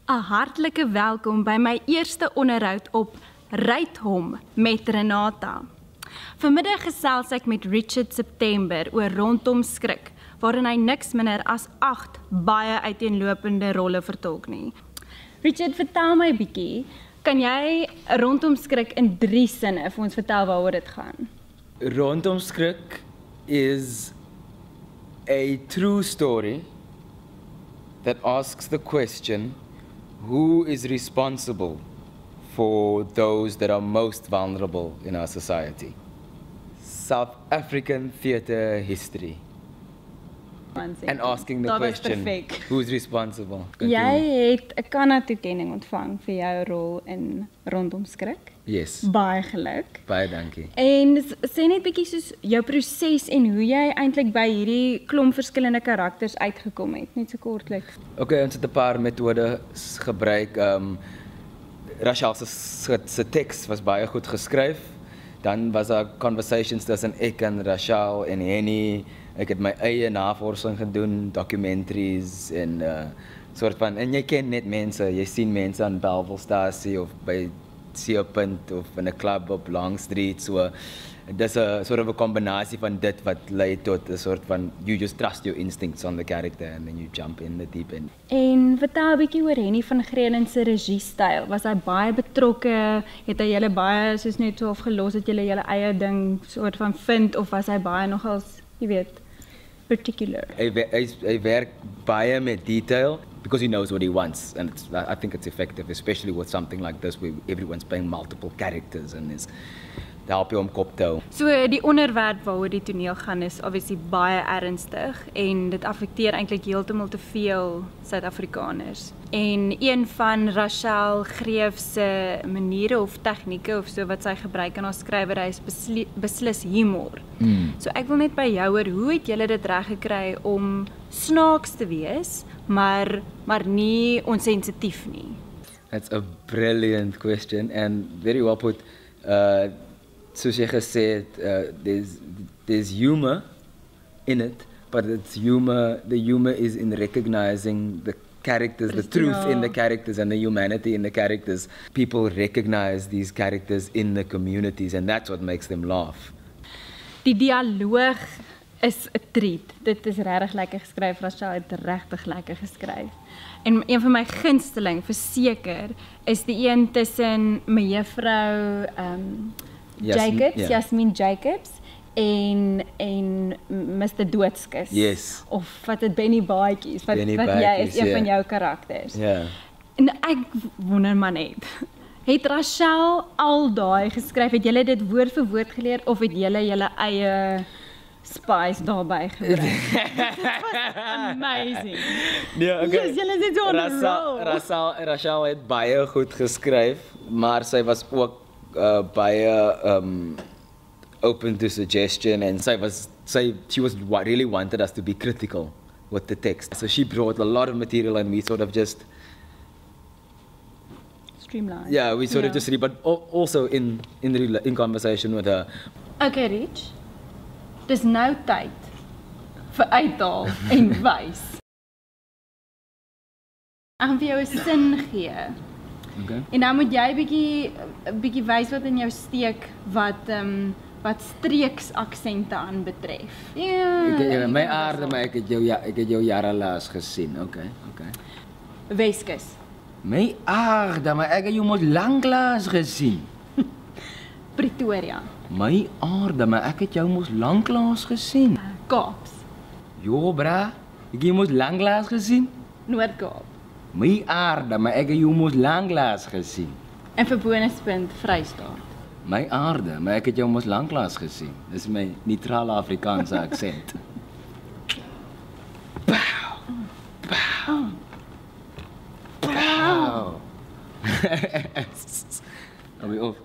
'n hartlike welkom by my eerste onderhoud op Ryt Hom met Renata. Vanmiddag gesels ek met Richard September oor Rondom Skrik, waarin hy niks minder as 8 baie uiteenlopende rolle vertolk nie. Richard, vertel my bietjie, kan jy Rondom Skrik in 3 sinne vir ons vertel waaroor dit gaan? Rondom Skrik is a true story that asks the question, who is responsible for those that are most vulnerable in our society? South African theatre history. And asking the question, who's responsible? Jy het 'n Kanna-toekenning ontvang vir jou rol in Rondom Skrik. Yes. Baie geluk. Baie dankie. En sê net bietjie soos jou proses en hoe jy eintlik by hierdie klomp verskillende karakters uitgekom het, net so kortliks. Okay, ons het 'n paar metodes gebruik. Rachel se teks was baie goed geskryf. Dan was daar conversations tussen ek en Rachel en Henny. Ek het my eie navorsing gedoen, documentaries en soort van, en jy ken net mense, jy sien mense aan Belwelstasie of by Seepunt of in 'n klub op Long Street, so dis 'n sort of 'n kombinasie van dit wat lei tot 'n soort van you just trust your instincts on the character and then you jump in the deep end. En vertel 'n bietjie oor Henny van Grenen se regiestyl. Was hy baie betrokke? Het hy julle baie soos net so afgelos dat julle julle eie ding soort van vind, of was hy baie nogals, jy weet, particular? Hy werk baie met detail because he knows what he wants, and I think it's effective, especially with something like this where everyone's playing multiple characters and is help jou om kop te hou. So die onderwerp waaroor die toneel gaan is obviously baie ernstig en dit affekteer eintlik heeltemal te veel Suid-Afrikaners. En een van Rachel Greef se maniere of tegnieke of so wat sy gebruik in haar skrywery is beslis humor. So ek wil net by jou hoor, hoe het julle dit reg gekry om snaaks te wees, maar nie onsensitief nie? That's a brilliant question and very well put. Soos jy gesê het, there's humor in it, but the humor is in recognizing the characters, the truth in the characters and the humanity in the characters. People recognize these characters in the communities and that's what makes them laugh. Die dialoog is 'n treat. Dit is regtig lekker geskryf. Rachel het regtig lekker geskryf. En een van my gunsteling, verseker, is die een tussen mevrou Jacobs, Jasmine Jacobs en Mr. Doodskus. Yes. Of wat dit Benny Baadjies, wat jy is een van jou karakters. Ja. En ek wonder maar net, het Rachel al daai geskryf, het julle dit woord vir woord geleer of het julle eie spice daarbij gebruik? Dit was amazing. Nee, okay. Yes, julle is on a roll. Rachel het baie goed geskryf, maar sy was ook baie open to suggestion, and she really wanted us to be critical with the text. So she brought a lot of material and we sort of just streamlined. Yeah, we sort of just but also in conversation with her. Okay, Rich. Dis nou tyd vir uithaal en wys. Ek gaan vir jou 'n sin gee. Okay. En dan moet jy bietjie wys wat in jou steek wat streeks aksente aanbetref. Ja, my aarde, maar ek het jou jare laas gesien. Okay. Weskus. My aarde, maar ek het jou mos lanklaas gesien. Pretoria. My aarde, maar ek het jou mos lanklaas gesien. Kaaps. Jo, bra, ek het jou mos lanklaas gesien. Noord-Kaap. My aarde, maar ek het jou mos lanklaas gesien. En vir bonuspunt Vrystaat. My aarde, maar ek het jou mos lanklaas gesien. Dis my neutrale Afrikaanse aksent. Pow. Are we off?